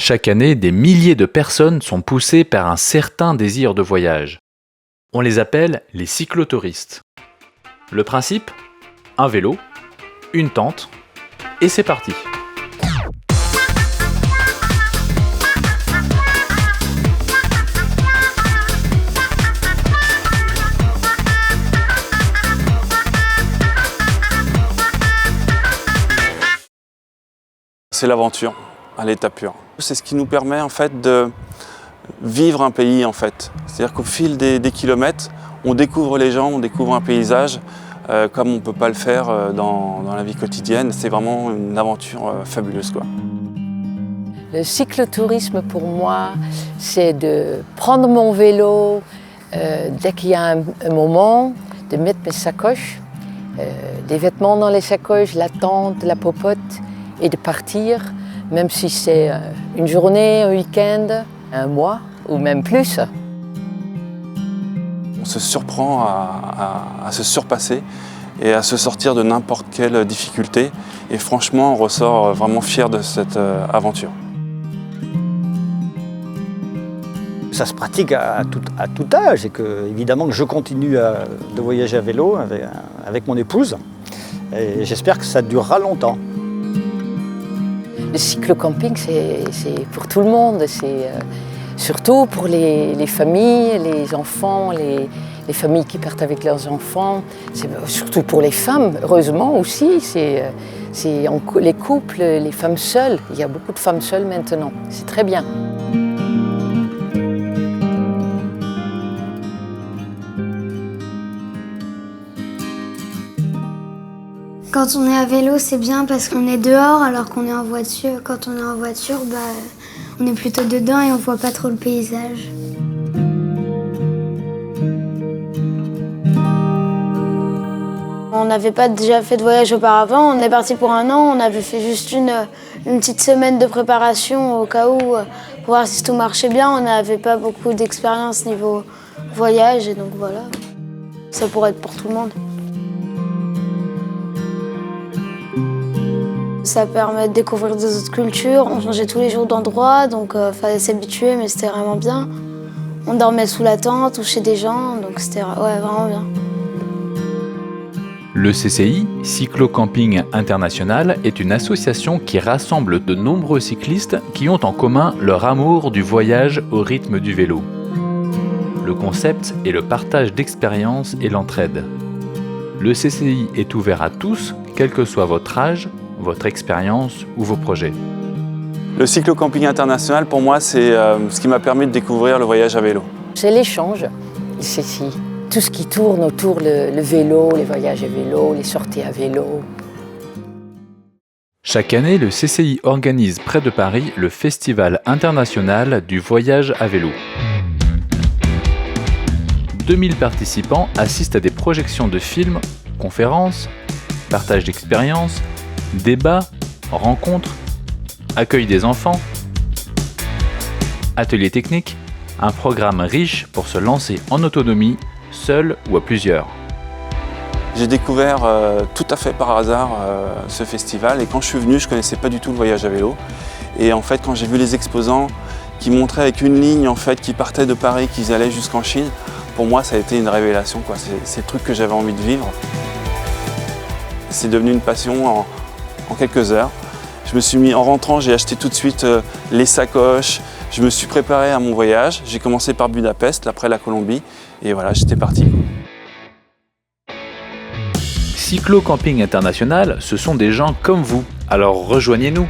Chaque année, des milliers de personnes sont poussées par un certain désir de voyage. On les appelle les cyclotouristes. Le principe ? Un vélo, une tente, et c'est parti. C'est l'aventure à l'état pur. C'est ce qui nous permet en fait de vivre un pays en fait. C'est-à-dire qu'au fil des kilomètres, on découvre les gens, on découvre un paysage comme on ne peut pas le faire dans la vie quotidienne. C'est vraiment une aventure fabuleuse, quoi. Le cyclotourisme pour moi, c'est de prendre mon vélo dès qu'il y a un moment, de mettre mes sacoches, des vêtements dans les sacoches, la tente, la popote, et de partir, même si c'est une journée, un week-end, un mois ou même plus. On se surprend à se surpasser et à se sortir de n'importe quelle difficulté. Et franchement, on ressort vraiment fier de cette aventure. Ça se pratique à tout âge et que, évidemment, que je continue de voyager à vélo avec mon épouse. Et j'espère que ça durera longtemps. Le cyclo-camping, c'est pour tout le monde, c'est surtout pour les familles, les enfants, les familles qui partent avec leurs enfants, c'est surtout pour les femmes, heureusement aussi, c'est les couples, les femmes seules, il y a beaucoup de femmes seules maintenant, c'est très bien. Quand on est à vélo, c'est bien parce qu'on est dehors, alors qu'on est en voiture. Quand on est en voiture, on est plutôt dedans et on voit pas trop le paysage. On n'avait pas déjà fait de voyage auparavant. On est parti pour un an. On avait fait juste une petite semaine de préparation au cas où, pour voir si tout marchait bien. On n'avait pas beaucoup d'expérience niveau voyage et donc voilà. Ça pourrait être pour tout le monde. Ça permet de découvrir des autres cultures. On changeait tous les jours d'endroit, donc fallait s'habituer, mais c'était vraiment bien. On dormait sous la tente ou chez des gens, donc c'était vraiment bien. Le CCI, Cyclo Camping International, est une association qui rassemble de nombreux cyclistes qui ont en commun leur amour du voyage au rythme du vélo. Le concept est le partage d'expériences et l'entraide. Le CCI est ouvert à tous, quel que soit votre âge, votre expérience ou vos projets. Le cyclo-camping international, pour moi, c'est ce qui m'a permis de découvrir le voyage à vélo. C'est l'échange, c'est tout ce qui tourne autour le vélo, les voyages à vélo, les sorties à vélo. Chaque année, le CCI organise près de Paris le Festival international du voyage à vélo. 2000 participants assistent à des projections de films, conférences, partage d'expériences, débats, rencontres, accueil des enfants, ateliers techniques, un programme riche pour se lancer en autonomie, seul ou à plusieurs. J'ai découvert tout à fait par hasard ce festival et quand je suis venu, je ne connaissais pas du tout le voyage à vélo. Et en fait, quand j'ai vu les exposants qui montraient avec une ligne en fait, qui partait de Paris, qui allaient jusqu'en Chine, pour moi, ça a été une révélation, quoi. C'est le truc que j'avais envie de vivre. C'est devenu une passion en quelques heures. Je me suis mis, en rentrant, j'ai acheté tout de suite les sacoches, je me suis préparé à mon voyage. J'ai commencé par Budapest, après la Colombie, et voilà, j'étais parti. Cyclo Camping International, ce sont des gens comme vous, alors rejoignez-nous.